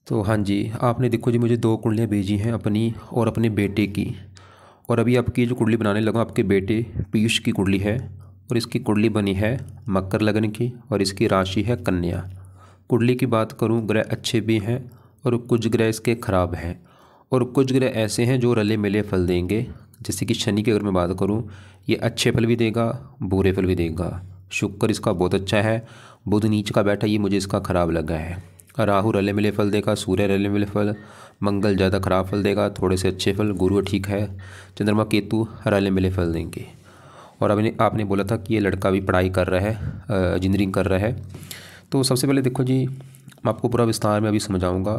तो हाँ जी, आपने देखो जी मुझे दो कुंडलियाँ भेजी हैं, अपनी और अपने बेटे की। और अभी आपकी जो कुंडली बनाने लगा, आपके बेटे पीयूष की कुंडली है। और इसकी कुंडली बनी है मकर लगन की, और इसकी राशि है कन्या। कुंडली की बात करूँ, ग्रह अच्छे भी हैं और कुछ ग्रह इसके खराब हैं, और कुछ ग्रह ऐसे हैं जो रले मिले फल देंगे। जैसे कि शनि की अगर मैं बात करूँ, ये अच्छे फल भी देगा, बुरे फल भी देगा। शुक्र इसका बहुत अच्छा है, बुध नीच का बैठा, ये मुझे इसका खराब लगा है। राहु रले मिले फल देगा, सूर्य रले मिले फल, मंगल ज़्यादा खराब फल देगा, थोड़े से अच्छे फल, गुरु ठीक है, चंद्रमा केतु रले मिले फल देंगे। और अभी आपने बोला था कि ये लड़का भी पढ़ाई कर रहा है, इंजीनियरिंग कर रहा है। तो सबसे पहले देखो जी, मैं आपको पूरा विस्तार में अभी समझाऊंगा।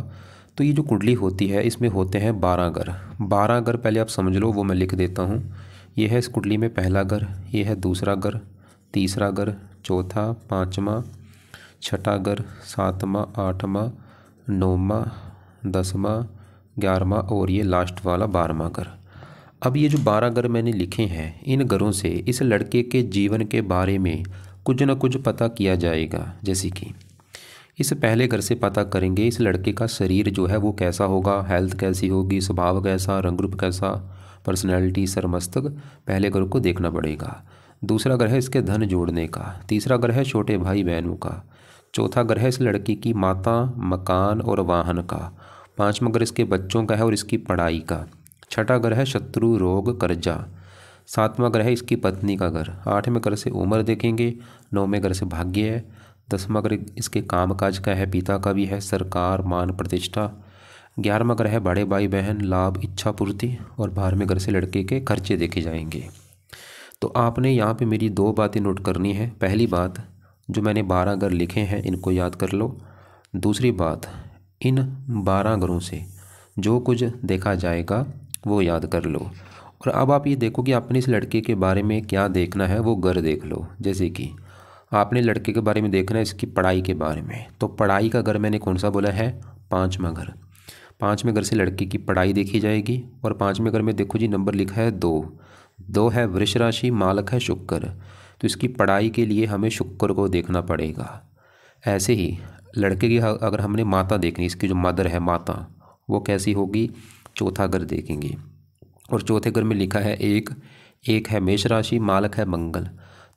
तो ये जो कुंडली होती है, इसमें होते हैं 12 घर। 12 घर पहले आप समझ लो, वो मैं लिख देता हूँ। ये है इस कुंडली में पहला घर, ये है दूसरा घर, तीसरा घर, चौथा, पाँचवा, छठा घर, सातवां, आठवां, नौवां, 10वां, 11वां और ये लास्ट वाला 12वां घर। अब ये जो 12 घर मैंने लिखे हैं, इन घरों से इस लड़के के जीवन के बारे में कुछ न कुछ पता किया जाएगा। जैसे कि इस पहले घर से पता करेंगे इस लड़के का शरीर जो है वो कैसा होगा, हेल्थ कैसी होगी, स्वभाव कैसा, रंग रूप कैसा, पर्सनैलिटी, सरमस्तक, पहले घर को देखना पड़ेगा। दूसरा घर है इसके धन जोड़ने का, तीसरा घर है छोटे भाई बहनों का, चौथा घर है इस लड़की की माता, मकान और वाहन का, पांचवा घर इसके बच्चों का है और इसकी पढ़ाई का, छठा घर है शत्रु, रोग, कर्जा, सातवां घर है इसकी पत्नी का घर, आठवें घर से उम्र देखेंगे, नौवें घर से भाग्य है, 10वां घर इसके कामकाज का है, पिता का भी है, सरकार, मान, प्रतिष्ठा, 11वां घर है बड़े भाई बहन, लाभ, इच्छा पूर्ति, और 12वें घर से लड़के के खर्चे देखे जाएंगे। तो आपने यहाँ पे मेरी दो बातें नोट करनी है। पहली बात, जो मैंने 12 घर लिखे हैं इनको याद कर लो। दूसरी बात, इन 12 घरों से जो कुछ देखा जाएगा वो याद कर लो। और अब आप ये देखो कि आपने इस लड़के के बारे में क्या देखना है, वो घर देख लो। जैसे कि आपने लड़के के बारे में देखना है इसकी पढ़ाई के बारे में, तो पढ़ाई का घर मैंने कौन सा बोला है, 5वां घर। 5वें घर से लड़के की पढ़ाई देखी जाएगी। और 5वें घर में देखो जी नंबर लिखा है 2, 2 है वृष राशि, मालक है शुक्र, तो इसकी पढ़ाई के लिए हमें शुक्र को देखना पड़ेगा। ऐसे ही लड़के की अगर हमने माता देखनी, इसकी जो मदर है माता, वो कैसी होगी, चौथा घर देखेंगे। और चौथे घर में लिखा है 1, 1 है मेष राशि, मालक है मंगल,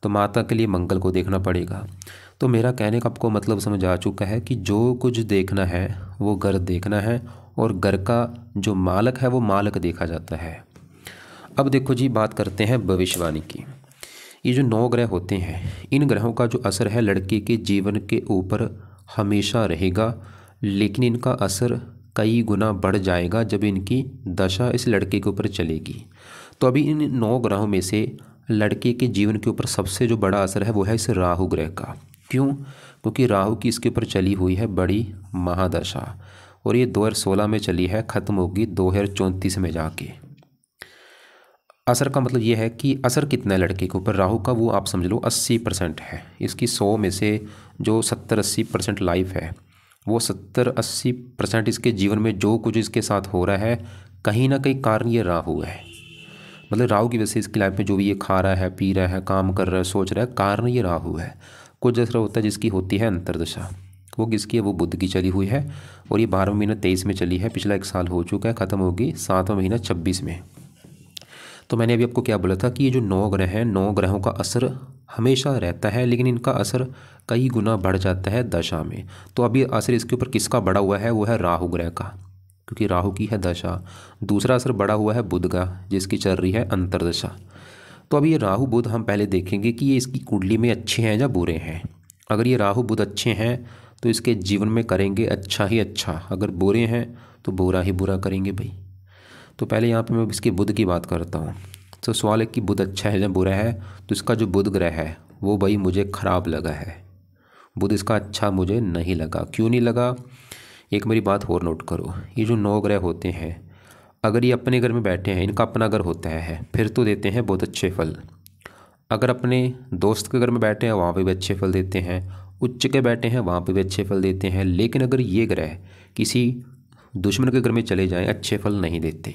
तो माता के लिए मंगल को देखना पड़ेगा। तो मेरा कहने का आपको मतलब समझ आ चुका है कि जो कुछ देखना है वो घर देखना है, और घर का जो मालक है वो मालक देखा जाता है। अब देखो जी, बात करते हैं भविष्यवाणी की। ये जो 9 ग्रह होते हैं, इन ग्रहों का जो असर है लड़के के जीवन के ऊपर हमेशा रहेगा, लेकिन इनका असर कई गुना बढ़ जाएगा जब इनकी दशा इस लड़के के ऊपर चलेगी। तो अभी इन 9 ग्रहों में से लड़के के जीवन के ऊपर सबसे जो बड़ा असर है वो है इस राहु ग्रह का। क्यों? क्योंकि राहु की इसके ऊपर चली हुई है बड़ी महादशा, और ये 2016 में चली है, ख़त्म होगी 2034 में जाके। असर का मतलब ये है कि असर कितना है लड़के के ऊपर राहु का, वो आप समझ लो 80% है। इसकी 100 में से जो 70-80% लाइफ है, वो 70-80% इसके जीवन में जो कुछ इसके साथ हो रहा है, कहीं ना कहीं कारण ये राहु है। मतलब राहु की वजह से इसकी लाइफ में जो भी ये खा रहा है, पी रहा है, काम कर रहा है, सोच रहा है, कारण ये राहु है। कुछ ऐसा होता है जिसकी होती है अंतर्दशा, वो किसकी है, वो बुध की चली हुई है, और ये 12वां महीना 23 में चली है, पिछला 1 साल हो चुका है, ख़त्म होगी 7वां महीना 26 में। तो मैंने अभी आपको क्या बोला था कि ये जो 9 ग्रह हैं, 9 ग्रहों का असर हमेशा रहता है, लेकिन इनका असर कई गुना बढ़ जाता है दशा में। तो अभी असर इसके ऊपर किसका बढ़ा हुआ है, वो है राहु ग्रह का, क्योंकि राहु की है दशा। दूसरा असर बढ़ा हुआ है बुध का, जिसकी चल रही है अंतर्दशा। तो अभी ये राहु बुध हम पहले देखेंगे कि ये इसकी कुंडली में अच्छे हैं या बुरे हैं। अगर ये राहु बुध अच्छे हैं तो इसके जीवन में करेंगे अच्छा ही अच्छा, अगर बुरे हैं तो बुरा ही बुरा करेंगे भाई। तो पहले यहाँ पे मैं इसके बुध की बात करता हूँ। तो सवाल है कि बुध अच्छा है या बुरा है, तो इसका जो बुध ग्रह है वो भाई मुझे ख़राब लगा है। बुध इसका अच्छा मुझे नहीं लगा। क्यों नहीं लगा? एक मेरी बात और नोट करो, ये जो 9 ग्रह होते हैं, अगर ये अपने घर में बैठे हैं, इनका अपना घर होता है, फिर तो देते हैं बहुत अच्छे फल। अगर अपने दोस्त के घर में बैठे हैं, वहाँ पे भी अच्छे फल देते हैं। उच्च के बैठे हैं, वहाँ पे भी अच्छे फल देते हैं। लेकिन अगर ये ग्रह किसी दुश्मन के घर में चले जाएं, अच्छे फल नहीं देते।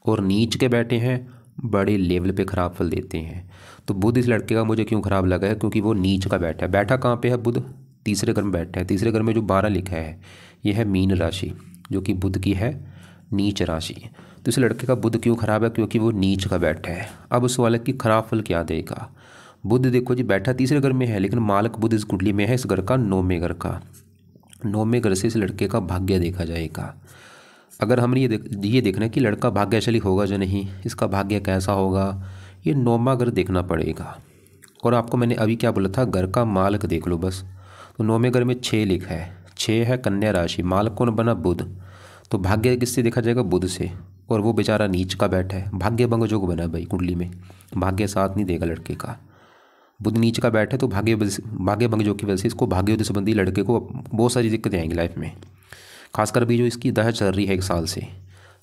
और नीच के बैठे हैं, बड़े लेवल पे ख़राब फल देते हैं। तो बुध इस लड़के का मुझे क्यों ख़राब लगा है? क्योंकि वो नीच का बैठा है। बैठा कहाँ पे है बुध? तीसरे घर में बैठा है। तीसरे घर में जो 12 लिखा है, यह है मीन राशि। जो कि बुध की है नीच राशि। तो इस लड़के का बुध क्यों खराब है? क्योंकि वो नीच का बैठा है। अब उस वाले की खराब फल क्या देगा? बुध देखो जी बैठा तीसरे घर में है, लेकिन मालक बुध इस कुंडली में है इस घर का 9वें घर का। 9वें घर से इस लड़के का भाग्य देखा जाएगा। अगर हमने ये देखना है कि लड़का भाग्यशाली होगा जो नहीं, इसका भाग्य कैसा होगा, ये 9वां घर देखना पड़ेगा। और आपको मैंने अभी क्या बोला था, घर का मालक देख लो बस। तो 9वें घर में 6 लिखा है, 6 है कन्या राशि, मालक कौन बना? बुध। तो भाग्य किससे देखा जाएगा? बुध से। और वो बेचारा नीच का बैठा है, भाग्य भंग योग बना है भाई कुंडली में, भाग्य साथ नहीं देगा लड़के का। बुध नीच का बैठे तो भाग्य भंग योग की वजह से इसको भाग्योदय संबंधी लड़के को बहुत सारी दिक्कतें आएंगी लाइफ में। खासकर भी जो इसकी दशा चल रही है 1 साल से,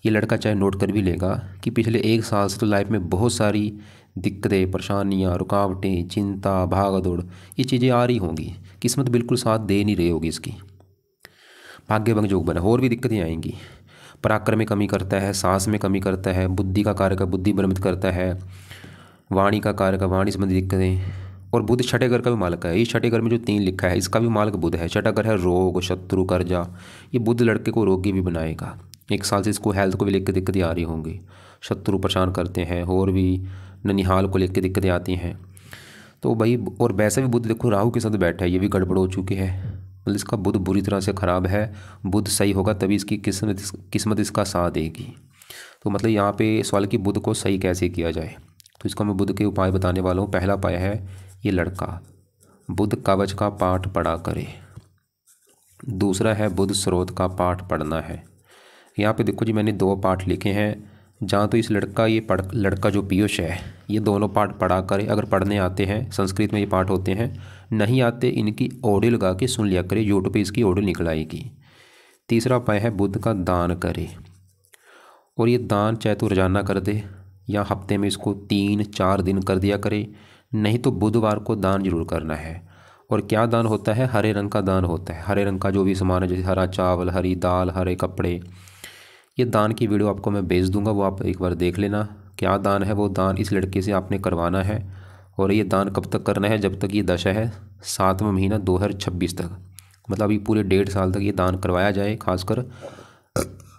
ये लड़का चाहे नोट कर भी लेगा कि पिछले 1 साल से तो लाइफ में बहुत सारी दिक्कतें, परेशानियाँ, रुकावटें, चिंता, भाग दौड़, ये चीज़ें आ रही होंगी। किस्मत बिल्कुल साथ दे नहीं रही होगी इसकी, भाग्य भंग योग बना। और भी दिक्कतें आएंगी, पराक्रम में कमी करता है, साहस में कमी करता है, बुद्धि का कार्य का बुद्धि भ्रमित करता है, वाणी का कार्य का वाणी संबंधी दिक्कतें। और बुध छठे घर का भी मालक है। इस छठे घर में जो 3 लिखा है इसका भी मालक बुध है। छठा घर है रोग, शत्रु, कर्जा। ये बुध लड़के को रोगी भी बनाएगा। 1 साल से इसको हेल्थ को भी लेकर दिक्कतें आ रही होंगी, शत्रु परेशान करते हैं, और भी ननिहाल को लेकर दिक्कतें आती हैं। तो भाई, और वैसे भी बुध देखो राहु के साथ बैठा है, ये भी गड़बड़ हो चुकी है, मतलब इसका बुध बुरी तरह से ख़राब है। बुध सही होगा तभी इसकी किस्मत इसका साथ देगी। तो मतलब यहाँ पे सवाल कि बुध को सही कैसे किया जाए, तो इसको मैं बुध के उपाय बताने वाला हूँ। पहला उपाय है ये लड़का बुध कवच का पाठ पढ़ा करे। दूसरा है बुध स्रोत का पाठ पढ़ना है। यहाँ पे देखो जी मैंने 2 पाठ लिखे हैं, जहाँ तो इस लड़का जो पीयूष है ये दोनों पाठ पढ़ा करे। अगर पढ़ने आते हैं, संस्कृत में ये पाठ होते हैं, नहीं आते इनकी ऑडियो लगा के सुन लिया करे, यूट्यूब पे इसकी ऑडियो निकल आएगी। तीसरा उपाय है बुध का दान करे, और ये दान चाहे तो रोजाना कर दे या हफ्ते में इसको 3-4 दिन कर दिया करे, नहीं तो बुधवार को दान जरूर करना है। और क्या दान होता है? हरे रंग का दान होता है। हरे रंग का जो भी सामान है, जैसे हरा चावल, हरी दाल, हरे कपड़े, ये दान की वीडियो आपको मैं भेज दूंगा, वो आप एक बार देख लेना क्या दान है। वो दान इस लड़के से आपने करवाना है। और ये दान कब तक करना है? जब तक ये दशा है 7वां महीना 2026 तक, मतलब अभी पूरे 1.5 साल तक ये दान करवाया जाए। खासकर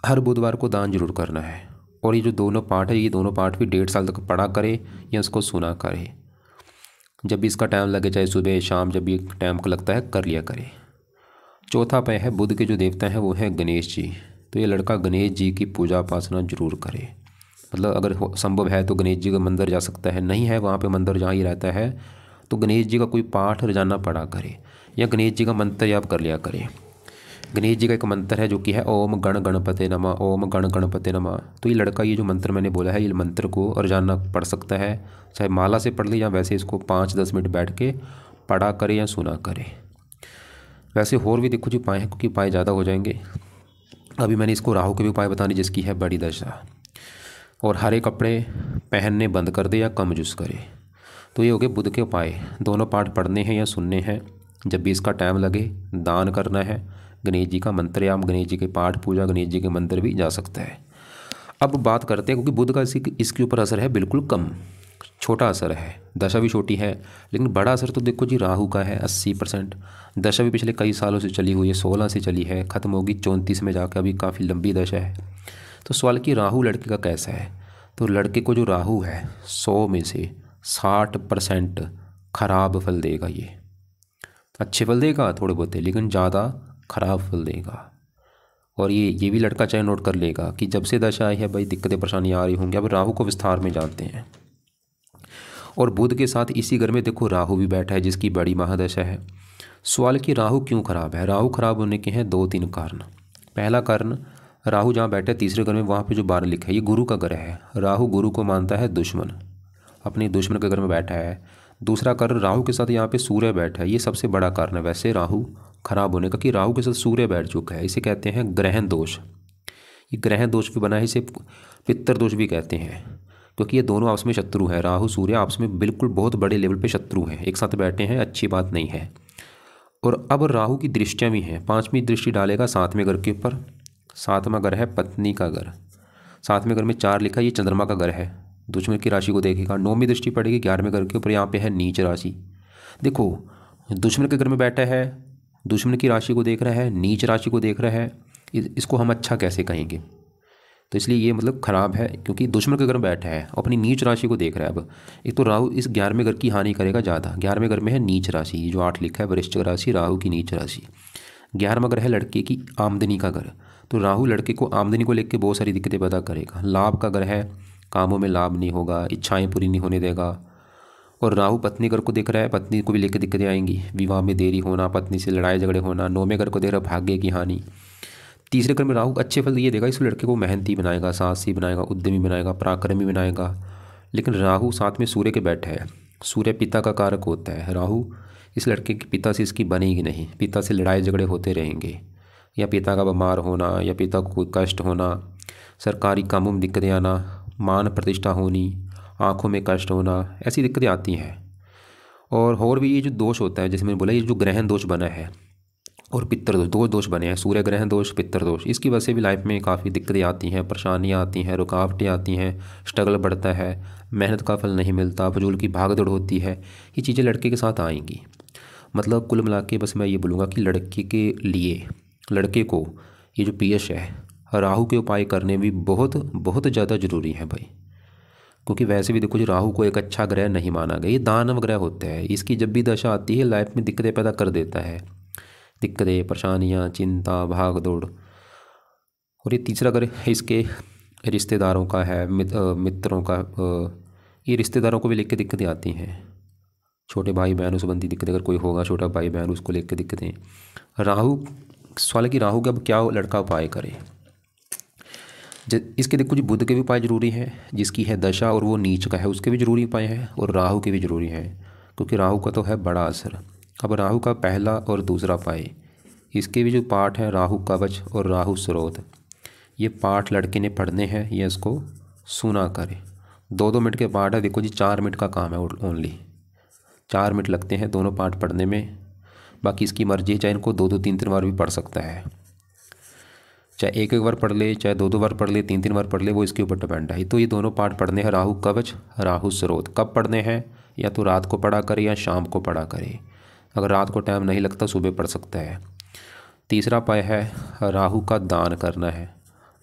हर बुधवार को दान जरूर करना है। और ये जो दोनों पाठ है, ये दोनों पाठ भी 1.5 साल तक पढ़ा करे या इसको सुना करे। जब भी इसका टाइम लगे, चाहे सुबह शाम, जब भी टाइम को लगता है कर लिया करे। चौथा उपाय है बुध के जो देवता हैं वो हैं गणेश जी। तो ये लड़का गणेश जी की पूजा उपासना जरूर करे। मतलब अगर संभव है तो गणेश जी का मंदिर जा सकता है, नहीं है वहाँ पे मंदिर जहाँ ही रहता है तो गणेश जी का कोई पाठ रोजाना पढ़ा करे, या गणेश जी का मंत्र याद कर लिया करे। गणेश जी का एक मंत्र है जो कि है ओम गण गणपते नमः, ओम गण गणपते नमः। तो ये लड़का ये जो मंत्र मैंने बोला है, ये मंत्र को रोजाना पढ़ सकता है, चाहे माला से पढ़ ले या वैसे इसको 5-10 मिनट बैठ के पढ़ा करे या सुना करे। वैसे और भी देखो जो उपाय है, क्योंकि उपाय ज़्यादा हो जाएंगे। अभी मैंने इसको राहु के भी उपाय बताने, जिसकी है बड़ी दशा। और हरे कपड़े पहनने बंद कर दे या कम यूज़ करे। तो ये हो गए बुध के उपाय। दोनों पाठ पढ़ने हैं या सुनने हैं, जब भी इसका टाइम लगे दान करना है, गणेश जी का मंत्र या गणेश जी के पाठ पूजा, गणेश जी के मंदिर भी जा सकता है। अब बात करते हैं, क्योंकि बुध का इसके ऊपर असर है बिल्कुल कम, छोटा असर है, दशा भी छोटी है, लेकिन बड़ा असर तो देखो जी राहु का है 80%। दशा भी पिछले कई सालों से चली हुई है, 16 से चली है, ख़त्म होगी 34 में जाकर, अभी काफ़ी लंबी दशा है। तो सवाल कि राहु लड़के का कैसा है? तो लड़के को जो राहु है 100 में से 60% खराब फल देगा। ये अच्छे फल देगा थोड़े बहुत, लेकिन ज़्यादा खराब फल देगा। और ये भी लड़का चाहे नोट कर लेगा कि जब से दशा आई है भाई दिक्कतें परेशानियाँ आ रही होंगी। अब राहु को विस्तार में जानते हैं। और बुध के साथ इसी घर में देखो राहु भी बैठा है, जिसकी बड़ी महादशा है। सवाल कि राहु क्यों खराब है? राहु खराब होने के हैं 2-3 कारण। पहला कारण, राहु जहाँ बैठा है तीसरे घर में, वहाँ पे जो 12 लिखा है ये गुरु का घर है। राहु गुरु को मानता है दुश्मन, अपने दुश्मन के घर में बैठा है। दूसरा कारण, राहु के साथ यहाँ पे सूर्य बैठा है, ये सबसे बड़ा कारण है वैसे राहु खराब होने का, कि राहु के साथ सूर्य बैठ चुका है। इसे कहते हैं ग्रहण दोष। ये ग्रहण दोष भी बना है, इसे पितर दोष भी कहते हैं, क्योंकि ये दोनों आपस में शत्रु हैं। राहु सूर्य आपस में बिल्कुल बहुत बड़े लेवल पे शत्रु हैं, एक साथ बैठे हैं, अच्छी बात नहीं है। और अब राहु की दृष्टियाँ भी हैं। 5वीं दृष्टि डालेगा 7वें घर के ऊपर। 7वां घर है पत्नी का घर। 7वें घर में 4 लिखा, ये चंद्रमा का घर है, दुश्मन की राशि को देखेगा। 9वीं दृष्टि पड़ेगी 11वें घर के ऊपर, यहाँ पे है नीच राशि। देखो दुश्मन के घर में बैठा है, दुश्मन की राशि को देख रहा है, नीच राशि को देख रहा है। इसको हम अच्छा कैसे कहेंगे। तो इसलिए ये मतलब ख़राब है, क्योंकि दुश्मन के घर में बैठा है, अपनी नीच राशि को देख रहा है। अब एक तो राहु इस 11वें घर की हानि करेगा ज़्यादा। 11वें घर में है नीच राशि, ये जो 8 लिखा है वृश्चिक राशि, राहु की नीच राशि। 11वां घर है लड़के की आमदनी का घर, तो राहु लड़के को आमदनी को लेकर बहुत सारी दिक्कतें पैदा करेगा। लाभ का घर है, कामों में लाभ नहीं होगा, इच्छाएँ पूरी नहीं होने देगा। और राहु पत्नी घर को देख रहा है, पत्नी को भी लेकर दिक्कतें आएंगी, विवाह में देरी होना, पत्नी से लड़ाई झगड़े होना। 9वें घर को देख रहा है, भाग्य की हानि। तीसरे क्रम में राहु अच्छे फल ये देगा, इस लड़के को मेहनती बनाएगा, साहसी बनाएगा, उद्यमी बनाएगा, पराक्रमी बनाएगा। लेकिन राहु साथ में सूर्य के बैठा है, सूर्य पिता का कारक होता है। राहु इस लड़के के पिता से इसकी बनेगी नहीं, पिता से लड़ाई झगड़े होते रहेंगे, या पिता का बीमार होना, या पिता को कोई कष्ट होना, सरकारी कामों में दिक्कतें आना, मान प्रतिष्ठा होनी, आँखों में कष्ट होना, ऐसी दिक्कतें आती हैं। और भी ये जो दोष होता है, जैसे मैंने बोला, ये जो ग्रहण दोष बना है और पितर दोष, दो दोष बने हैं, सूर्य ग्रहण दोष, पितर दोष, इसकी वजह से भी लाइफ में काफ़ी दिक्कतें आती हैं, परेशानियां आती हैं, रुकावटें आती हैं, स्ट्रगल बढ़ता है, मेहनत का फल नहीं मिलता, फजूल की भागदौड़ होती है। ये चीज़ें लड़के के साथ आएंगी। मतलब कुल मिला के बस मैं ये बोलूँगा कि लड़के के लिए, लड़के को ये जो पीएस है, राहु के उपाय करने भी बहुत बहुत ज़्यादा ज़रूरी है भाई। क्योंकि वैसे भी देखो जी, राहु को एक अच्छा ग्रह नहीं माना गया, ये दानव ग्रह होता है। इसकी जब भी दशा आती है लाइफ में दिक्कतें पैदा कर देता है, दिक्कतें, परेशानियाँ, चिंता, भाग दौड़। और ये तीसरा अगर इसके रिश्तेदारों का है, मित्रों का, ये रिश्तेदारों को भी लेकर दिक्कतें आती हैं। छोटे भाई बहनों संबंधी दिक्कतें, अगर कोई होगा छोटा भाई बहन, उसको लेकर दिक्कतें। राहु सवाल है कि राहु का अब क्या लड़का उपाय करे। इसके देखो जी, बुध के भी उपाय जरूरी हैं, जिसकी है दशा और वो नीच का है, उसके भी जरूरी उपाय हैं, और राहु के भी जरूरी हैं, क्योंकि राहु का तो है बड़ा असर। अब राहु का पहला और दूसरा उपाय, इसके भी जो पाठ हैं, राहु कवच और राहु स्रोत, ये पाठ लड़के ने पढ़ने हैं, ये इसको सुना करे। 2-2 मिनट के पाठ है, देखो जी 4 मिनट का काम है, ओनली 4 मिनट लगते हैं दोनों पाठ पढ़ने में। बाकी इसकी मर्जी है, चाहे इनको 2-2, 3-3 बार भी पढ़ सकता है, चाहे 1-1 बार पढ़ ले, चाहे 2-2 बार पढ़ ले, 3-3 बार पढ़ ले, वो इसके ऊपर डिपेंड है। तो ये दोनों पाठ पढ़ने हैं, राहु कवच, राहु स्रोत। कब पढ़ने हैं? या तो रात को पढ़ा करे या शाम को पढ़ा करे। अगर रात को टाइम नहीं लगता सुबह पढ़ सकता है। तीसरा उपाय है राहु का दान करना है।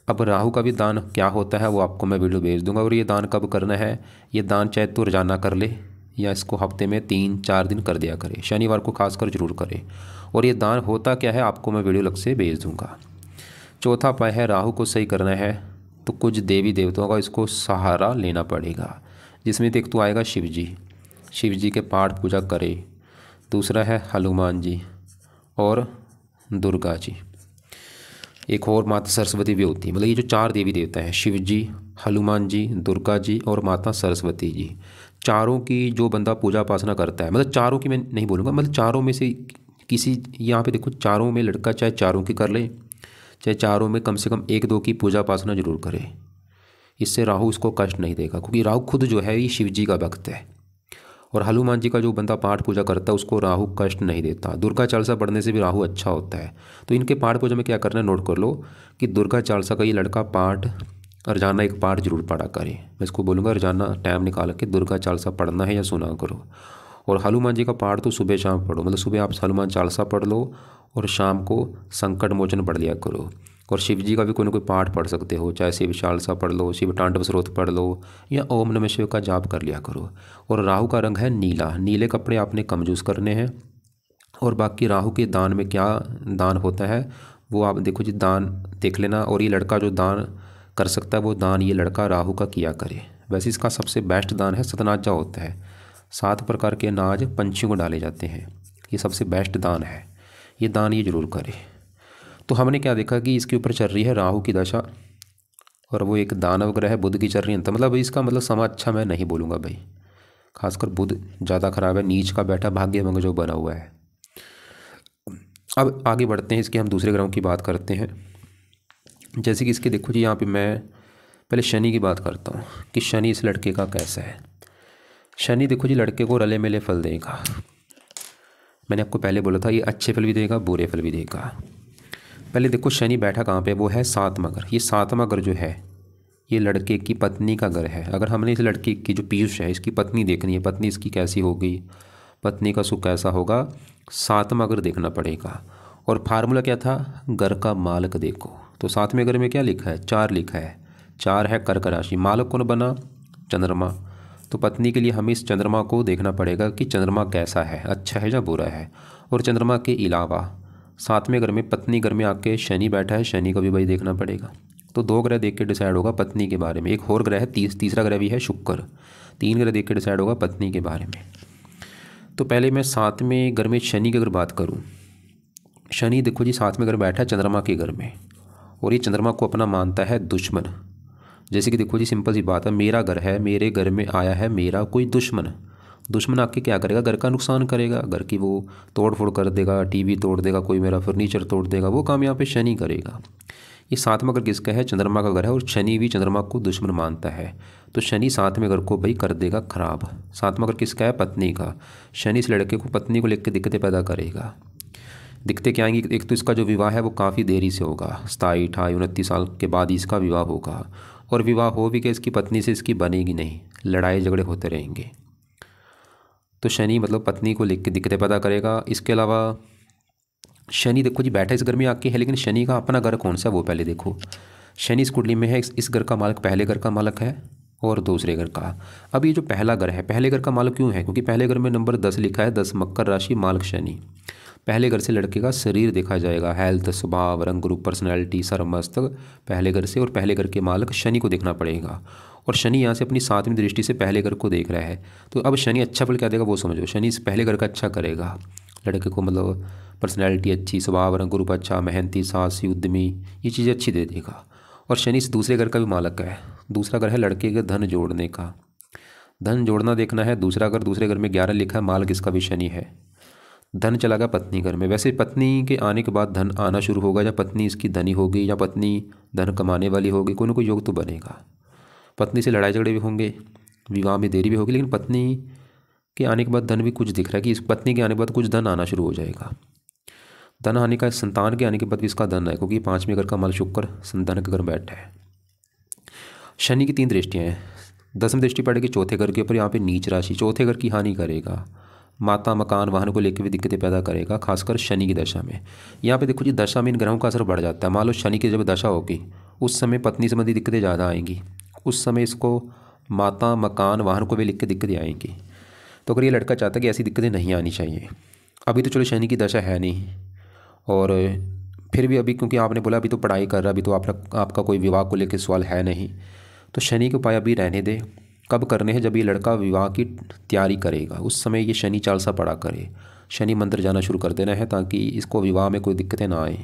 अब राहु का भी दान क्या होता है वो आपको मैं वीडियो भेज दूंगा। और ये दान कब करना है, ये दान चाहे तो रोजाना कर ले या इसको हफ्ते में 3-4 दिन कर दिया करे, शनिवार को खासकर जरूर करे। और ये दान होता क्या है आपको मैं वीडियो अलग से भेज दूंगा। चौथा उपाय है राहु को सही करना है तो कुछ देवी देवताओं का इसको सहारा लेना पड़ेगा, जिसमें एक तो आएगा शिव जी के पाठ पूजा करे। दूसरा है हनुमान जी और दुर्गा जी। एक और माता सरस्वती भी होती है। मतलब ये जो 4 देवी देवता हैं, शिव जी, हनुमान जी, दुर्गा जी और माता सरस्वती जी, चारों की जो बंदा पूजा उपासना करता है, मतलब चारों की मैं नहीं बोलूँगा, मतलब चारों में से किसी, यहाँ पे देखो चारों में लड़का चाहे चारों की कर ले, चाहे चारों में कम से कम 1-2 की पूजा उपासना जरूर करे। इससे राहु इसको कष्ट नहीं देगा, क्योंकि राहु खुद जो है ये शिव जी का भक्त है। और हनुमान जी का जो बंदा पाठ पूजा करता है उसको राहु कष्ट नहीं देता। दुर्गा चालीसा पढ़ने से भी राहु अच्छा होता है। तो इनके पाठ पूजा में क्या करना है नोट कर लो कि दुर्गा चालीसा का ये लड़का पाठ रोजाना एक पाठ जरूर पढ़ा करे। मैं इसको बोलूँगा रोजाना टाइम निकाल के दुर्गा चालीसा पढ़ना है या सुना करो। और हनुमान जी का पाठ तो सुबह शाम पढ़ो, मतलब सुबह आप हनुमान चालीसा पढ़ लो और शाम को संकट मोचन पढ़ लिया करो। और शिव जी का भी कोई ना कोई पाठ पढ़ सकते हो, चाहे शिव चालीसा पढ़ लो, शिव तांडव स्रोत पढ़ लो या ओम नमः शिव का जाप कर लिया करो। और राहु का रंग है नीला, नीले कपड़े आपने कम यूज़ करने हैं। और बाकी राहु के दान में क्या दान होता है वो आप देखो जी, दान देख लेना। और ये लड़का जो दान कर सकता है वो दान ये लड़का राहु का किया करे। वैसे इसका सबसे बेस्ट दान है सतनाजा होता है, 7 प्रकार के अनाज पंछियों को डाले जाते हैं, ये सबसे बेस्ट दान है, ये दान ये जरूर करे। तो हमने क्या देखा कि इसके ऊपर चल रही है राहु की दशा और वो एक दानव ग्रह है, बुध की चल रही है। तो मतलब इसका मतलब समा अच्छा मैं नहीं बोलूँगा भाई, खासकर बुध ज़्यादा खराब है, नीच का बैठा भाग्य भंग जो बना हुआ है। अब आगे बढ़ते हैं, इसके हम दूसरे ग्रहों की बात करते हैं। जैसे कि इसके देखो जी, यहाँ पे मैं पहले शनि की बात करता हूँ कि शनि इस लड़के का कैसा है। शनि देखो जी लड़के को रले मिले फल देगा। मैंने आपको पहले बोला था ये अच्छे फल भी देगा बुरे फल भी देगा। पहले देखो शनि बैठा कहाँ पे, वो है 7वां घर। ये 7वां घर जो है ये लड़के की पत्नी का घर है। अगर हमने इस लड़के की जो पीयूष है इसकी पत्नी देखनी है, पत्नी इसकी कैसी होगी, पत्नी का सुख कैसा होगा, 7वां घर देखना पड़ेगा। और फार्मूला क्या था, घर का मालक देखो। तो साथ में घर में क्या लिखा है, 4 लिखा है। 4 है कर्क राशि, मालक कौन बना, चंद्रमा। तो पत्नी के लिए हमें इस चंद्रमा को देखना पड़ेगा कि चंद्रमा कैसा है, अच्छा है या बुरा है। और चंद्रमा के अलावा साथ में घर में पत्नी घर में आके शनि बैठा है, शनि को भी भाई देखना पड़ेगा। तो 2 ग्रह देख के डिसाइड होगा पत्नी के बारे में। एक और ग्रह है, तीसरा ग्रह भी है शुक्र। 3 ग्रह देख के डिसाइड होगा पत्नी के बारे में। तो पहले मैं साथ में घर में शनि की अगर बात करूँ, शनि देखो जी साथ में घर बैठा है चंद्रमा के घर में, और ये चंद्रमा को अपना मानता है दुश्मन। जैसे कि देखो जी सिंपल सी बात है, मेरा घर है, मेरे घर में आया है मेरा कोई दुश्मन। दुश्मन आके क्या करेगा, घर का नुकसान करेगा, घर की वो तोड़ फोड़ कर देगा, टीवी तोड़ देगा, कोई मेरा फर्नीचर तोड़ देगा, वो काम यहाँ पे शनि करेगा। ये साथ में अगर किसका है, चंद्रमा का घर है, और शनि भी चंद्रमा को दुश्मन मानता है। तो शनि साथ में घर को भाई कर देगा खराब। साथ में अगर किसका है, पत्नी का, शनि इस लड़के को पत्नी को लेकर दिक्कतें पैदा करेगा। दिक्कतें क्या आएंगी, एक तो इसका जो विवाह है वो काफ़ी देरी से होगा, 27, 28, 29 साल के बाद ही इसका विवाह होगा। और विवाह हो भी कि इसकी पत्नी से इसकी बनेगी नहीं, लड़ाई झगड़े होते रहेंगे। तो शनि मतलब पत्नी को लेकर दिक्कतें पैदा करेगा। इसके अलावा शनि देखो जी बैठा इस घर में आके है, लेकिन शनि का अपना घर कौन सा वो पहले देखो। शनि इस कुंडली में है, इस घर का मालिक पहले घर का मालिक है और दूसरे घर का। अब ये जो पहला घर है, पहले घर का मालिक क्यों है, क्योंकि पहले घर में नंबर 10 लिखा है, 10 मकर राशि, मालिक शनि। पहले घर से लड़के का शरीर देखा जाएगा, हेल्थ, स्वभाव, रंग रूप, पर्सनैलिटी, सर्वमस्तक पहले घर से। और पहले घर के मालिक शनि को देखना पड़ेगा। और शनि यहाँ से अपनी 7वीं दृष्टि से पहले घर को देख रहा है। तो अब शनि अच्छा फल क्या देगा वो समझो। शनि इस पहले घर का अच्छा करेगा, लड़के को मतलब पर्सनैलिटी अच्छी, स्वभाव, रंग रूप अच्छा, मेहनती, साहसी, उद्यमी, ये चीज़ें अच्छी दे देगा। और शनि इस दूसरे घर का भी मालिक है। दूसरा घर है लड़के के धन जोड़ने का, धन जोड़ना देखना है। दूसरा घर, दूसरे घर में 11 लिखा है, मालिक इसका भी शनि है। धन चला गया पत्नी घर में। वैसे पत्नी के आने के बाद धन आना शुरू होगा, या पत्नी इसकी धनी होगी, या पत्नी धन कमाने वाली होगी, कोई ना कोई योग तो बनेगा। पत्नी से लड़ाई झगड़े भी होंगे, विवाह में देरी भी होगी, लेकिन पत्नी के आने के बाद धन भी कुछ दिख रहा है कि इस पत्नी के आने के बाद कुछ धन आना शुरू हो जाएगा। धन आने का, संतान के आने के बाद भी इसका धन है, क्योंकि 5वें घर का माल शुक्र संतान के घर बैठा है। शनि की 3 दृष्टियाँ हैं। 10वीं दृष्टि पड़ेगी चौथे घर के ऊपर, यहाँ पे नीच राशि, चौथे घर की हानि करेगा। माता, मकान, वाहन को लेकर भी दिक्कतें पैदा करेगा, खासकर शनि की दशा में। यहाँ पे देखो जी दशा में इन ग्रहों का असर बढ़ जाता है। मान लो शनि की जब दशा होगी उस समय पत्नी संबंधी दिक्कतें ज़्यादा आएंगी, उस समय इसको माता, मकान, वाहन को भी लिख के दिक्कतें आएंगी। तो अगर ये लड़का चाहता है कि ऐसी दिक्कतें नहीं आनी चाहिए, अभी तो चलो शनि की दशा है नहीं, और फिर भी अभी क्योंकि आपने बोला अभी तो पढ़ाई कर रहा, अभी तो आपका कोई विवाह को लेकर सवाल है नहीं, तो शनि के उपाय अभी रहने दे। कब करने हैं, जब ये लड़का विवाह की तैयारी करेगा उस समय ये शनि चालीसा पढ़ा करे, शनि मंत्र जाना शुरू कर देना है, ताकि इसको विवाह में कोई दिक्कतें ना आए।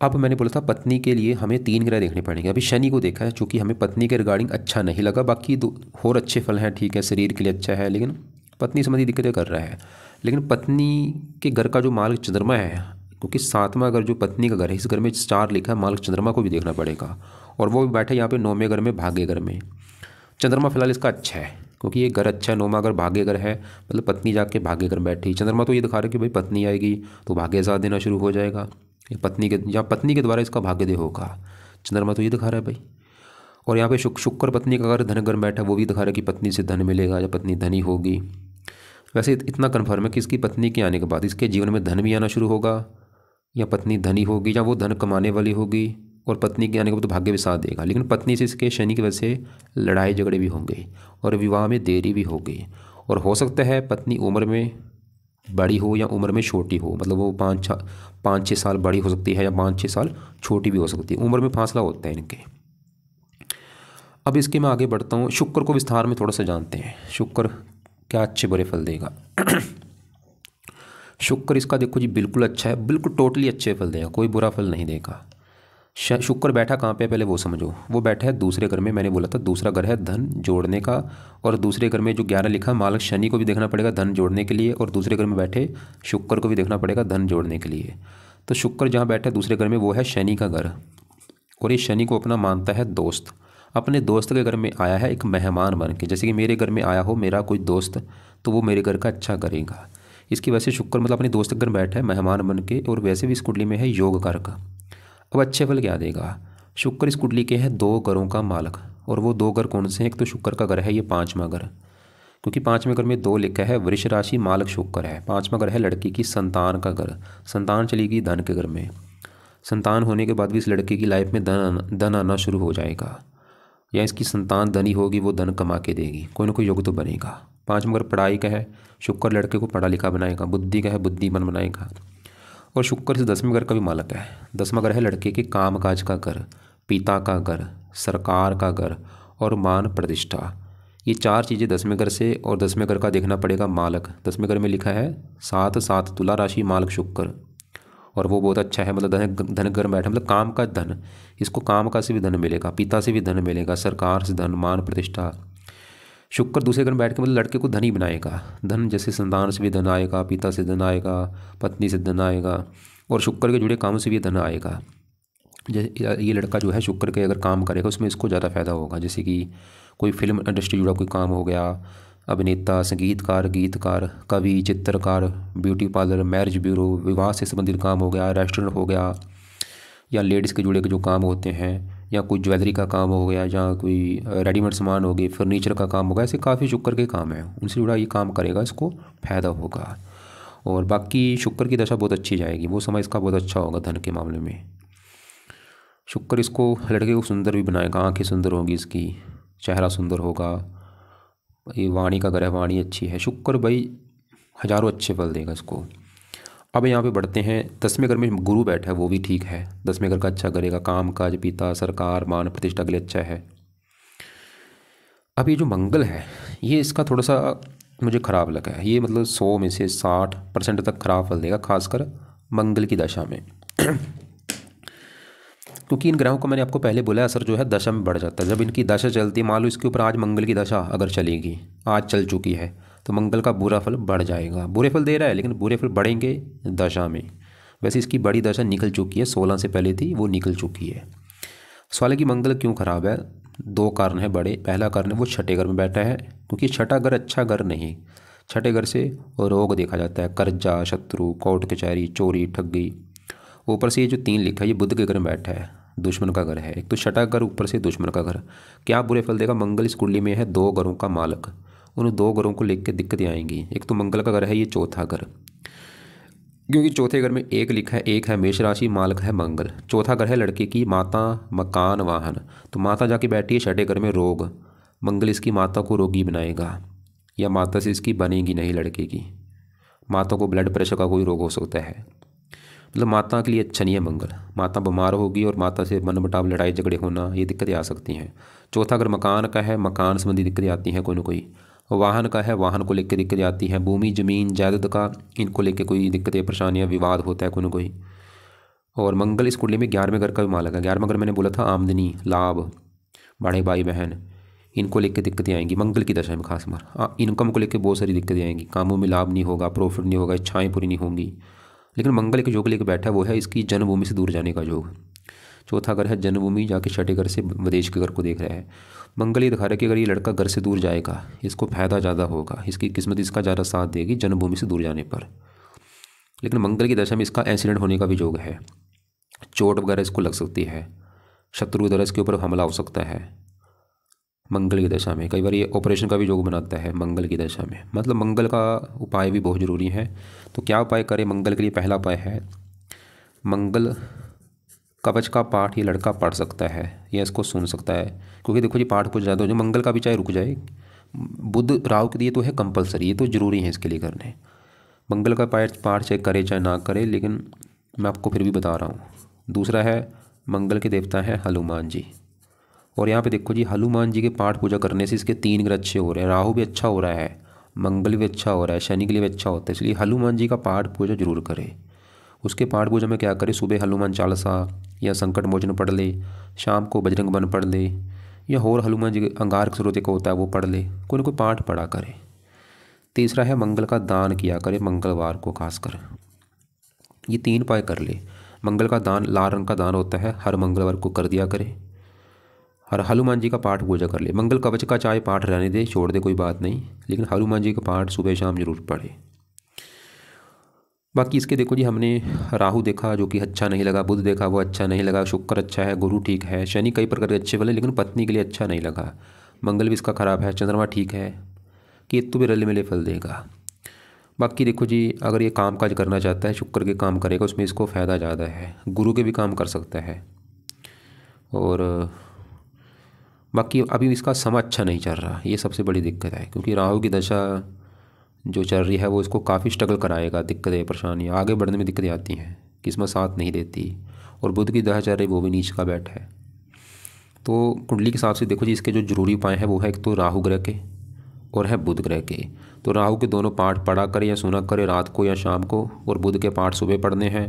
अब मैंने बोला था पत्नी के लिए हमें 3 ग्रह देखने पड़ेंगे। अभी शनि को देखा है, चूँकि हमें पत्नी के रिगार्डिंग अच्छा नहीं लगा, बाकी और अच्छे फल हैं, ठीक है, शरीर के लिए अच्छा है, लेकिन पत्नी संबंधी दिक्कतें कर रहा है। लेकिन पत्नी के घर का जो मालिक चंद्रमा है, क्योंकि 7वां घर जो पत्नी का घर है, इस घर में 4 लिखा है, मालिक चंद्रमा को भी देखना पड़ेगा। और वो भी बैठे यहाँ पे 9वें घर में, भाग्य घर में। चंद्रमा फिलहाल इसका अच्छा है, क्योंकि ये घर अच्छा है, 9वां घर भाग्य घर है, मतलब पत्नी जाके भाग्य घर में बैठी। चंद्रमा तो ये दिखा रहा है कि भाई पत्नी आएगी तो भाग्य साथ देना शुरू हो जाएगा, ये पत्नी के द्वारा इसका भाग्योदय होगा। चंद्रमा तो ये दिखा रहा है भाई। और यहाँ पे शुक्र पत्नी का अगर धन घर में बैठा, वो भी दिखा रहा है कि पत्नी से धन मिलेगा या पत्नी धनी होगी। वैसे इतना कन्फर्म है कि इसकी पत्नी के आने के बाद इसके जीवन में धन भी आना शुरू होगा, या पत्नी धनी होगी, या वो धन कमाने वाली होगी, और पत्नी के आने के बाद तो भाग्य भी साथ देगा। लेकिन पत्नी से इसके शनि की वजह से लड़ाई झगड़े भी होंगे, और विवाह में देरी भी होगी। और हो सकता है पत्नी उम्र में बड़ी हो या उम्र में छोटी हो, मतलब वो 5-6 साल बड़ी हो सकती है, या 5-6 साल छोटी भी हो सकती है, उम्र में फासला होता है इनके। अब इसके मैं आगे बढ़ता हूँ, शुक्र को विस्तार में थोड़ा सा जानते हैं, शुक्र क्या अच्छे बुरे फल देगा। शुक्र इसका देखो जी बिल्कुल अच्छा है, बिल्कुल टोटली अच्छे फल देगा, कोई बुरा फल नहीं देगा। शुक्र बैठा कहाँ पे पहले वो समझो, वो बैठा है दूसरे घर में। मैंने बोला था दूसरा घर है धन जोड़ने का, और दूसरे घर में जो 11 लिखा, मालिक शनि को भी देखना पड़ेगा धन जोड़ने के लिए, और दूसरे घर में बैठे शुक्र को भी देखना पड़ेगा धन जोड़ने के लिए। तो शुक्र जहाँ बैठा है दूसरे घर में, वो है शनि का घर, और ये शनि को अपना मानता है दोस्त। अपने दोस्त के घर में आया है एक मेहमान बन के, जैसे कि मेरे घर में आया हो मेरा कोई दोस्त, तो वो मेरे घर का अच्छा करेगा। इसकी वजह से शुक्र मतलब अपने दोस्त के घर बैठा है मेहमान बन के, और वैसे भी इस कुंडली में है योग कारक। अब अच्छे फल क्या देगा, शुक्र इस कुंडली के है 2 घरों का मालक, और वो 2 घर कौन से हैं, एक तो शुक्र का घर है ये 5वां घर, क्योंकि पाँचवें घर में 2 लिखा है, वृष राशि मालक शुक्र है। पाँचवा घर है लड़की की संतान का घर, संतान चलेगी धन के घर में। संतान होने के बाद भी इस लड़के की लाइफ में धन आना शुरू हो जाएगा, या इसकी संतान धनी होगी, वो धन कमा के देगी, कोई ना कोई योग तो बनेगा। पाँचवा घर पढ़ाई का है, शुक्र लड़के को पढ़ा लिखा बनाएगा। बुद्धि का है, बुद्धिमान बनाएगा। और शुक्र से 10वें घर का भी मालक है। 10वां घर है लड़के के काम काज का घर, पिता का घर, सरकार का घर और मान प्रतिष्ठा। ये 4 चीज़ें 10वें घर से, और 10वें घर का देखना पड़ेगा मालक। 10वें घर में लिखा है 7 तुला राशि मालक शुक्र, और वो बहुत अच्छा है, मतलब धन घर बैठा, मतलब काम का धन। इसको काम का से भी धन मिलेगा, पिता से भी धन मिलेगा, सरकार से धन, मान प्रतिष्ठा। शुक्र दूसरे घर में बैठ के मतलब लड़के को धनी बनाएगा। धन जैसे संतान से भी धन आएगा, पिता से धन आएगा, पत्नी से धन आएगा, और शुक्र के जुड़े कामों से भी धन आएगा। जैसे ये लड़का जो है शुक्र के अगर काम करेगा उसमें इसको ज़्यादा फायदा होगा। जैसे कि कोई फिल्म इंडस्ट्री जुड़ा कोई काम हो गया, अभिनेता, संगीतकार, गीतकार, कवि, चित्रकार, ब्यूटी पार्लर, मैरिज ब्यूरो, विवाह से संबंधित काम हो गया, रेस्टोरेंट हो गया, या लेडीज़ के जुड़े के जो काम होते हैं, या कोई ज्वेलरी का काम हो गया, या कोई रेडीमेड सामान हो गए, फर्नीचर का काम होगा, ऐसे काफ़ी शुक्र के काम हैं, उनसे जुड़ा ये काम करेगा, इसको फ़ायदा होगा। और बाकी शुक्र की दशा बहुत अच्छी जाएगी, वो समय इसका बहुत अच्छा होगा धन के मामले में। शुक्र इसको लड़के को सुंदर भी बनाएगा, आंखें सुंदर होंगी इसकी, चेहरा सुंदर होगा। ये वाणी का घर है, वाणी अच्छी है। शुक्र भाई हज़ारों अच्छे फल देगा इसको। अब यहाँ पे बढ़ते हैं, 10वें घर में गुरु बैठा है, वो भी ठीक है, 10वें घर का अच्छा करेगा, काम काज, पिता, सरकार, मान प्रतिष्ठा के लिए अच्छा है। अब ये जो मंगल है, ये इसका थोड़ा सा मुझे ख़राब लगा है। ये मतलब 100 में से 60% तक खराब फल देगा, खासकर मंगल की दशा में। क्योंकि इन ग्रहों को मैंने आपको पहले बोला, असर जो है दशा में बढ़ जाता है। जब इनकी दशा चलती है, मान लो इसके ऊपर आज मंगल की दशा अगर चलेगी, आज चल चुकी है, तो मंगल का बुरा फल बढ़ जाएगा। बुरे फल दे रहा है, लेकिन बुरे फल बढ़ेंगे दशा में। वैसे इसकी बड़ी दशा निकल चुकी है, 16 से पहले थी, वो निकल चुकी है। सवाल है कि मंगल क्यों खराब है? 2 कारण है बड़े। पहला कारण है वो छठे घर में बैठा है, क्योंकि छठा घर अच्छा घर नहीं। छठे घर से रोग देखा जाता है, कर्जा, शत्रु, कोर्ट कचहरी, चोरी, ठगी। ऊपर से ये जो 3 लिखा है, ये बुध के घर में बैठा है, दुश्मन का घर है। एक तो छठा घर, ऊपर से दुश्मन का घर। क्या बुरे फल देगा? मंगल इस कुंडली में है 2 घरों का मालक, उन 2 घरों को लेकर दिक्कतें आएंगी। एक तो मंगल का घर है ये चौथा घर, क्योंकि चौथे घर में 1 लिखा है, 1 है मेष राशि, मालक है मंगल। चौथा घर है लड़के की माता, मकान, वाहन। तो माता जाके बैठी है छठे घर में, रोग। मंगल इसकी माता को रोगी बनाएगा, या माता से इसकी बनेगी नहीं लड़के की। माता को ब्लड प्रेशर का कोई रोग हो सकता है, मतलब माता के लिए अच्छा नहीं है मंगल। माता बीमार होगी और माता से मनमुटाव, लड़ाई झगड़े होना, ये दिक्कतें आ सकती हैं। चौथा अगर मकान का है, मकान संबंधी दिक्कतें आती हैं कोई ना कोई। वाहन का है, वाहन को लेकर दिक्कतें आती हैं। भूमि, ज़मीन, जायदाद का, इनको लेकर कोई दिक्कतें, परेशानियाँ, विवाद होता है कोई ना कोई। और मंगल इस कुंडली में 11वें घर का भी मालक है। 11वां घर मैंने बोला था आमदनी, लाभ, बड़े भाई बहन, इनको लेकर दिक्कतें आएंगी मंगल की दशा में। खास मार इनकम को लेकर बहुत सारी दिक्कतें आएंगी, कामों में लाभ नहीं होगा, प्रॉफिट नहीं होगा, इच्छाएँ पूरी नहीं होंगी। लेकिन मंगल एक योग लेकर बैठा है, वो है इसकी जन्मभूमि से दूर जाने का योग। चौथा घर है जन्मभूमि, जाके छठे घर से विदेश के घर को देख रहा है। मंगल ये दिखा रहा है कि अगर ये लड़का घर से दूर जाएगा, इसको फायदा ज़्यादा होगा, इसकी किस्मत इसका ज़्यादा साथ देगी जन्मभूमि से दूर जाने पर। लेकिन मंगल की दशा में इसका एक्सीडेंट होने का भी योग है, चोट वगैरह इसको लग सकती है, शत्रु द्वारा इसके ऊपर हमला हो सकता है मंगल की दशा में। कई बार ये ऑपरेशन का भी योग बनाता है मंगल की दशा में। मतलब मंगल का उपाय भी बहुत ज़रूरी है। तो क्या उपाय करें मंगल के लिए? पहला उपाय है मंगल कवच का पाठ ये लड़का पढ़ सकता है, या इसको सुन सकता है। क्योंकि देखो जी पाठ कुछ ज़्यादा हो जाए, मंगल का भी चाहे रुक जाए, बुध राहु के लिए तो है कंपलसरी, ये तो ज़रूरी है इसके लिए करने। मंगल का पाठ चाहे करे चाहे ना करे, लेकिन मैं आपको फिर भी बता रहा हूँ। दूसरा है मंगल के देवता हैं हनुमान जी। और यहाँ पे देखो जी हनुमान जी के पाठ पूजा करने से इसके 3 ग्रह अच्छे हो रहे हैं, राहु भी अच्छा हो रहा है, मंगल भी अच्छा हो रहा है, शनि के लिए भी अच्छा होता है। इसलिए हनुमान जी का पाठ पूजा जरूर करें। उसके पाठ पूजा में क्या करें? सुबह हनुमान चालीसा या संकट मोचन पढ़ ले, शाम को बजरंग बन पढ़ ले, या और हनुमान जी के अंगारक स्रोत का होता है वो पढ़ ले, कोई ना कोई पाठ पढ़ा करें। तीसरा है मंगल का दान किया करें मंगलवार को खासकर। ये 3 उपाय कर ले। मंगल का दान, लाल रंग का दान होता है, हर मंगलवार को कर दिया करें। और हनुमान जी का पाठ पूजा कर ले। मंगल कवच का चाहे पाठ रहने दे, छोड़ दे, कोई बात नहीं, लेकिन हनुमान जी का पाठ सुबह शाम जरूर पढ़े। बाकी इसके देखो जी हमने राहु देखा जो कि अच्छा नहीं लगा, बुध देखा वो अच्छा नहीं लगा, शुक्र अच्छा है, गुरु ठीक है, शनि कई प्रकार के अच्छे वाले, लेकिन पत्नी के लिए अच्छा नहीं लगा। मंगल भी इसका खराब है, चंद्रमा ठीक है। केतु भी रले मिले फल देगा। बाकी देखो जी, अगर ये काम काज करना चाहता है, शुक्र के काम करेगा, उसमें इसको फ़ायदा ज़्यादा है, गुरु के भी काम कर सकता है। और बाकी अभी इसका समय अच्छा नहीं चल रहा, ये सबसे बड़ी दिक्कत है, क्योंकि राहु की दशा जो चल रही है वो इसको काफ़ी स्ट्रगल कराएगा, दिक्कतें परेशानियाँ आगे बढ़ने में दिक्कतें आती हैं, किस्मत साथ नहीं देती। और बुध की दशा चल रही वो भी नीच का बैठ है। तो कुंडली के हिसाब से देखो जी, इसके जो जरूरी उपाय हैं वो है एक तो राहु ग्रह के और है बुध ग्रह के। तो राहु के दोनों पाठ पढ़ा करे या सुना करे रात को या शाम को, और बुध के पाठ सुबह पढ़ने हैं,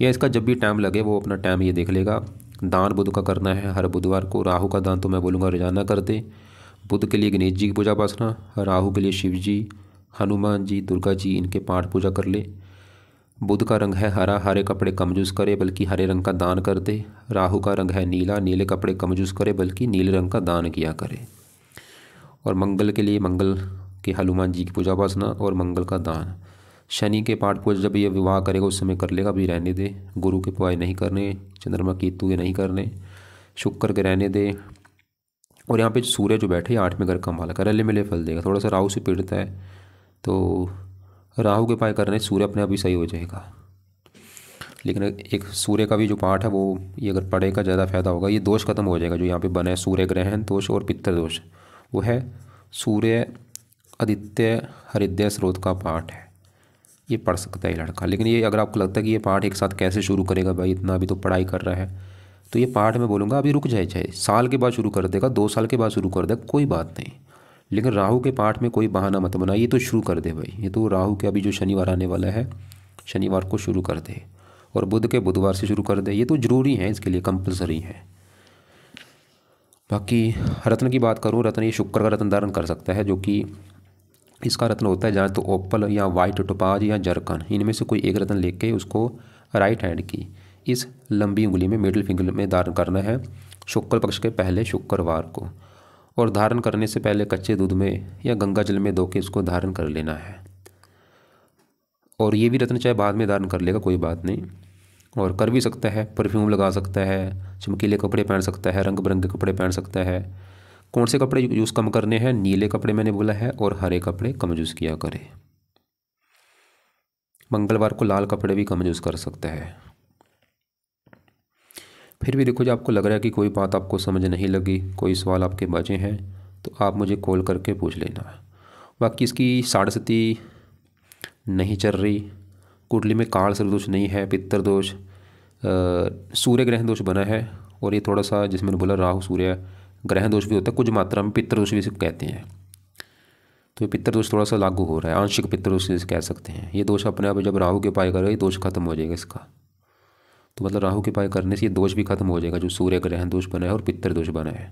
या इसका जब भी टाइम लगे वो अपना टाइम ये देख लेगा। दान बुध का करना है हर बुधवार को। राहु का दान तो मैं बोलूँगा रोजाना कर दे। बुध के लिए गणेश जी की पूजा उपासना, राहु के लिए शिव जी, हनुमान जी, दुर्गा जी, इनके पाठ पूजा कर ले। बुध का रंग है हरा, हरे कपड़े कम यूज़ करे बल्कि हरे रंग का दान कर दे। राहु का रंग है नीला, नीले कपड़े कम यूज़ करे बल्कि नीले रंग का दान किया करे। और मंगल के लिए मंगल के हनुमान जी की पूजा उपासना और मंगल का दान। शनि के पाठ पूजा जब ये विवाह करेगा उस समय कर लेगा, अभी रहने दे। गुरु के उपाय नहीं करने, चंद्रमा केतु के नहीं करने, शुक्र के रहने दे। और यहाँ पे सूर्य जो बैठे 8वें घर का मालक है, रले मिले फल देगा। थोड़ा सा राहु से पीड़ित है, तो राहु के उपाय करने सूर्य अपने आप ही सही हो जाएगा। लेकिन एक सूर्य का भी जो पाठ है वो ये अगर पढ़ेगा ज़्यादा फायदा होगा। ये दोष खत्म हो जाएगा जो यहाँ पे बना है, सूर्य ग्रहण दोष और पितर दोष। वो है सूर्य आदित्य हृदय स्रोत का पाठ है, ये पढ़ सकता है ये लड़का। लेकिन ये अगर आपको लगता है कि ये पाठ एक साथ कैसे शुरू करेगा भाई, इतना अभी तो पढ़ाई कर रहा है, तो ये पाठ मैं बोलूँगा अभी रुक जाए, चाहे साल के बाद शुरू कर देगा, 2 साल के बाद शुरू कर देगा, कोई बात नहीं। लेकिन राहु के पाठ में कोई बहाना मत बनाइए, ये तो शुरू कर दे भाई। ये तो राहु के अभी जो शनिवार आने वाला है, शनिवार को शुरू कर दे, और बुध के बुधवार से शुरू कर दे। ये तो ज़रूरी है, इसके लिए कंपलसरी है। बाकी रत्न की बात करूँ, रत्न ये शुक्र का रत्न धारण कर सकता है, जो कि इसका रत्न होता है जहाँ तो ओपल या वाइट टोपाज या जरकन, इनमें से कोई एक रत्न लेके उसको राइट हैंड की इस लंबी उंगली में, मिडिल फिंगर में धारण करना है शुक्ल पक्ष के पहले शुक्रवार को। और धारण करने से पहले कच्चे दूध में या गंगा जल में धो के इसको धारण कर लेना है। और ये भी रत्न चाहे बाद में धारण कर लेगा, कोई बात नहीं, और कर भी सकता है। परफ्यूम लगा सकता है, चमकीले कपड़े पहन सकता है, रंग बिरंगे कपड़े पहन सकता है। कौन से कपड़े यूज़ कम करने हैं? नीले कपड़े मैंने बोला है, और हरे कपड़े कम यूज़ किया करे। मंगलवार को लाल कपड़े भी कम यूज़ कर सकता है। फिर भी देखो, जो आपको लग रहा है कि कोई बात आपको समझ नहीं लगी, कोई सवाल आपके बचे हैं, तो आप मुझे कॉल करके पूछ लेना। बाकी इसकी साढ़े नहीं चल रही, कुंडली में काल सर्प दोष नहीं है, पितर दोष, सूर्य ग्रहण दोष बना है, और ये थोड़ा सा जिसमें मैंने बोला राहु सूर्य ग्रहण दोष भी होता है, कुछ मात्रा में पितर दोष भी इसे कहते हैं। तो ये पितर दोष थोड़ा सा लागू हो रहा है, आंशिक पितर दोष जिसे कह सकते हैं। ये दोष अपने आप जब राहु के उपाय करेगा ये दोष खत्म हो जाएगा इसका। तो मतलब राहु के उपाय करने से ये दोष भी खत्म हो जाएगा जो सूर्य ग्रहण दोष बना है और पितर दोष बना है।